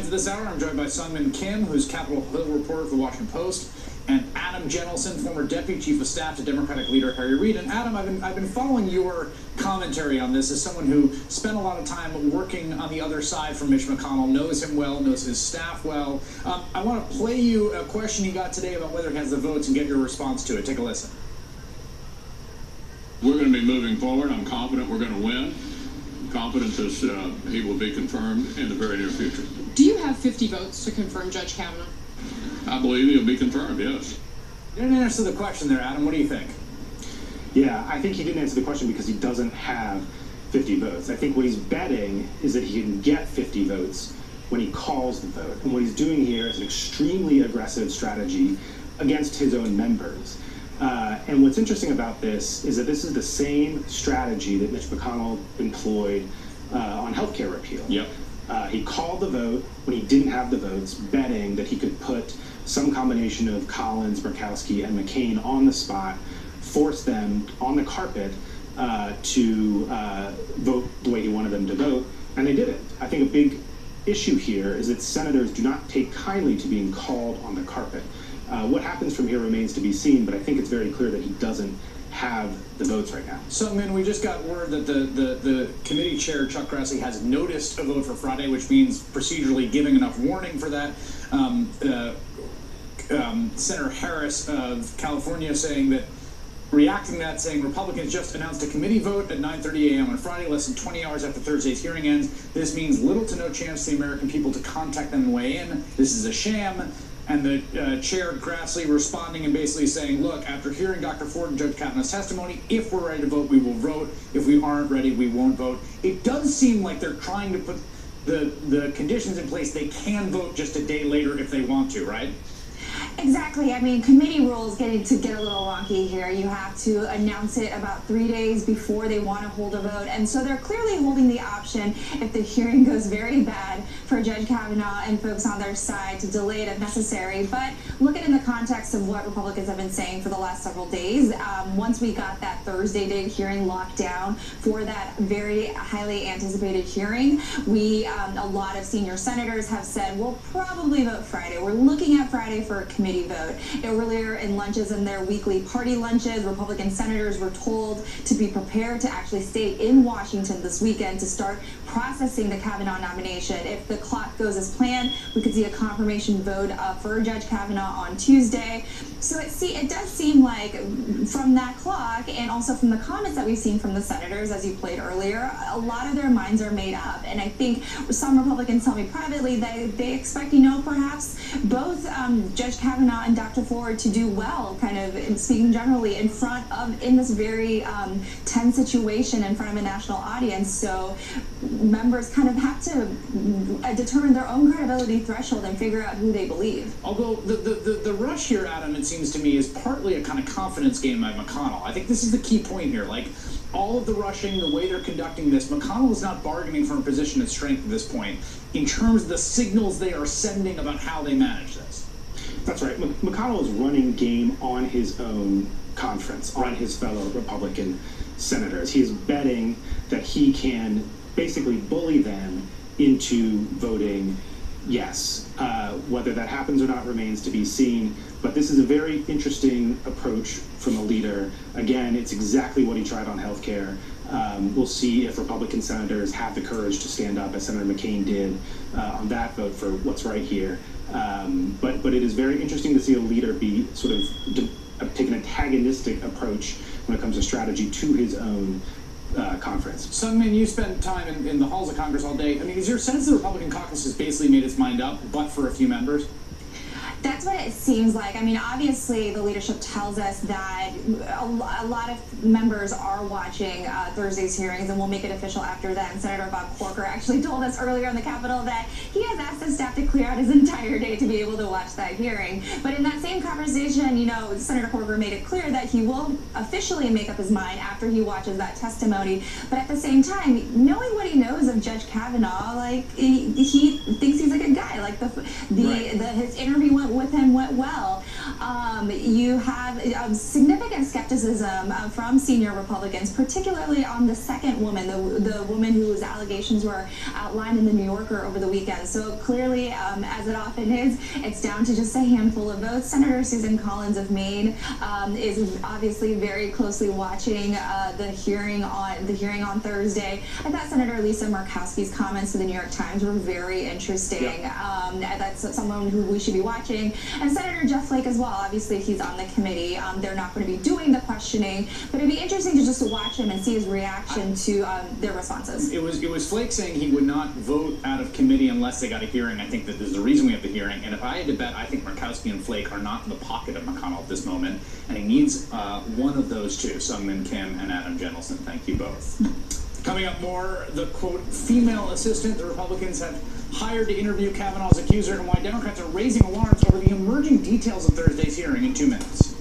Sham to this hour. I'm joined by Sueng Kim, who's Capitol Hill reporter for the Washington Post, and Adam Jentleson, former Deputy Chief of Staff to Democratic leader Harry Reid. And Adam, I've been following your commentary on this as someone who spent a lot of time working on the other side from Mitch McConnell, knows him well, knows his staff well. I want to play you a question he got today about whether he has the votes and get your response to it. Take a listen. We're going to be moving forward. I'm confident we're going to win. Confident that he will be confirmed in the very near future. Do you have 50 votes to confirm Judge Kavanaugh? I believe he'll be confirmed, yes. You didn't answer the question there, Adam. What do you think? Yeah, I think he didn't answer the question because he doesn't have 50 votes. I think what he's betting is that he can get 50 votes when he calls the vote. And what he's doing here is an extremely aggressive strategy against his own members. And what's interesting about this is that this is the same strategy that Mitch McConnell employed on healthcare repeal. Yep. He called the vote when he didn't have the votes, betting that he could put some combination of Collins, Murkowski, and McCain on the spot, force them on the carpet to vote the way he wanted them to vote, and they didn't. I think a big issue here is that senators do not take kindly to being called on the carpet. What happens from here remains to be seen, but I think it's very clear that he doesn't have the votes right now. So, we just got word that the committee chair, Chuck Grassley, has noticed a vote for Friday, which means procedurally giving enough warning for that. Senator Harris of California reacting to that, saying Republicans just announced a committee vote at 9:30 a.m. on Friday, less than 20 hours after Thursday's hearing ends. This means little to no chance for the American people to contact them and weigh in. This is a sham. And the chair, Grassley, responding and basically saying, look, after hearing Dr. Ford and Judge Kavanaugh's testimony, if we're ready to vote, we will vote. If we aren't ready, we won't vote. It does seem like they're trying to put the conditions in place. They can vote just a day later if they want to, right? Exactly. I mean, committee rules get a little wonky here. You have to announce it about 3 days before they want to hold a vote. And so they're clearly holding the option, if the hearing goes very bad, for Judge Kavanaugh and folks on their side to delay it if necessary. But look at it in the context of what Republicans have been saying for the last several days. Once we got that Thursday date hearing locked down for that very highly anticipated hearing, a lot of senior senators have said, we'll probably vote Friday. We're looking at Friday for a committee vote. Earlier in lunches, in their weekly party lunches, Republican senators were told to be prepared to actually stay in Washington this weekend to start processing the Kavanaugh nomination. If the clock goes as planned, we could see a confirmation vote for Judge Kavanaugh on Tuesday. So it does seem like from that clock and also from the comments that we've seen from the senators, as you played earlier, a lot of their minds are made up. And I think some Republicans tell me privately that they expect, perhaps both Judge Kavanaugh and Dr. Ford to do well, kind of speaking generally, in this very tense situation in front of a national audience. So members kind of have to determine their own credibility threshold and figure out who they believe. Although the rush here, Adam, it seems to me, is partly a kind of confidence game by McConnell. I think this is the key point here. Like, all of the rushing, the way they're conducting this, McConnell is not bargaining from a position of strength at this point in terms of the signals they are sending about how they manage this. That's right. McConnell is running game on his own conference, on his fellow Republican senators. He is betting that he can basically bully them into voting yes. Whether that happens or not remains to be seen. But this is a very interesting approach from a leader. Again, it's exactly what he tried on health care. We'll see if Republican senators have the courage to stand up, as Senator McCain did, on that vote for what's right here. But it is very interesting to see a leader be sort of take an antagonistic approach when it comes to strategy to his own conference. Sueng, you spent time in the halls of Congress all day. Is your sense the Republican caucus has basically made its mind up, but for a few members? That's what it seems like. Obviously, the leadership tells us that a lot of members are watching Thursday's hearings, and we'll make it official after that. And Senator Bob Corker actually told us earlier on the Capitol that he has asked his staff to clear out his entire day to be able to watch that hearing. But in that same conversation, Senator Corker made it clear that he will officially make up his mind after he watches that testimony. But at the same time, knowing what he knows of Judge Kavanaugh, he thinks he's a good guy. His interview went well. You have significant skepticism from senior Republicans, particularly on the second woman, the woman whose allegations were outlined in the New Yorker over the weekend. So clearly, as it often is, it's down to just a handful of votes. Senator Susan Collins of Maine is obviously very closely watching the hearing on Thursday. I thought Senator Lisa Murkowski's comments to the New York Times were very interesting. Yep. That's someone who we should be watching. And Senator Jeff Flake as well. Obviously, he's on the committee. They're not going to be doing the questioning, but it'd be interesting to just watch him and see his reaction to their responses. It was Flake saying he would not vote out of committee unless they got a hearing. I think that there's a reason we have the hearing. And if I had to bet, I think Murkowski and Flake are not in the pocket of McConnell at this moment, and he needs one of those two, Sueng Kim and Adam Jentleson. Thank you both. Coming up more, the quote female assistant the Republicans have hired to interview Kavanaugh's accuser, and why Democrats are raising alarms over the emerging details of Thursday's hearing in 2 minutes.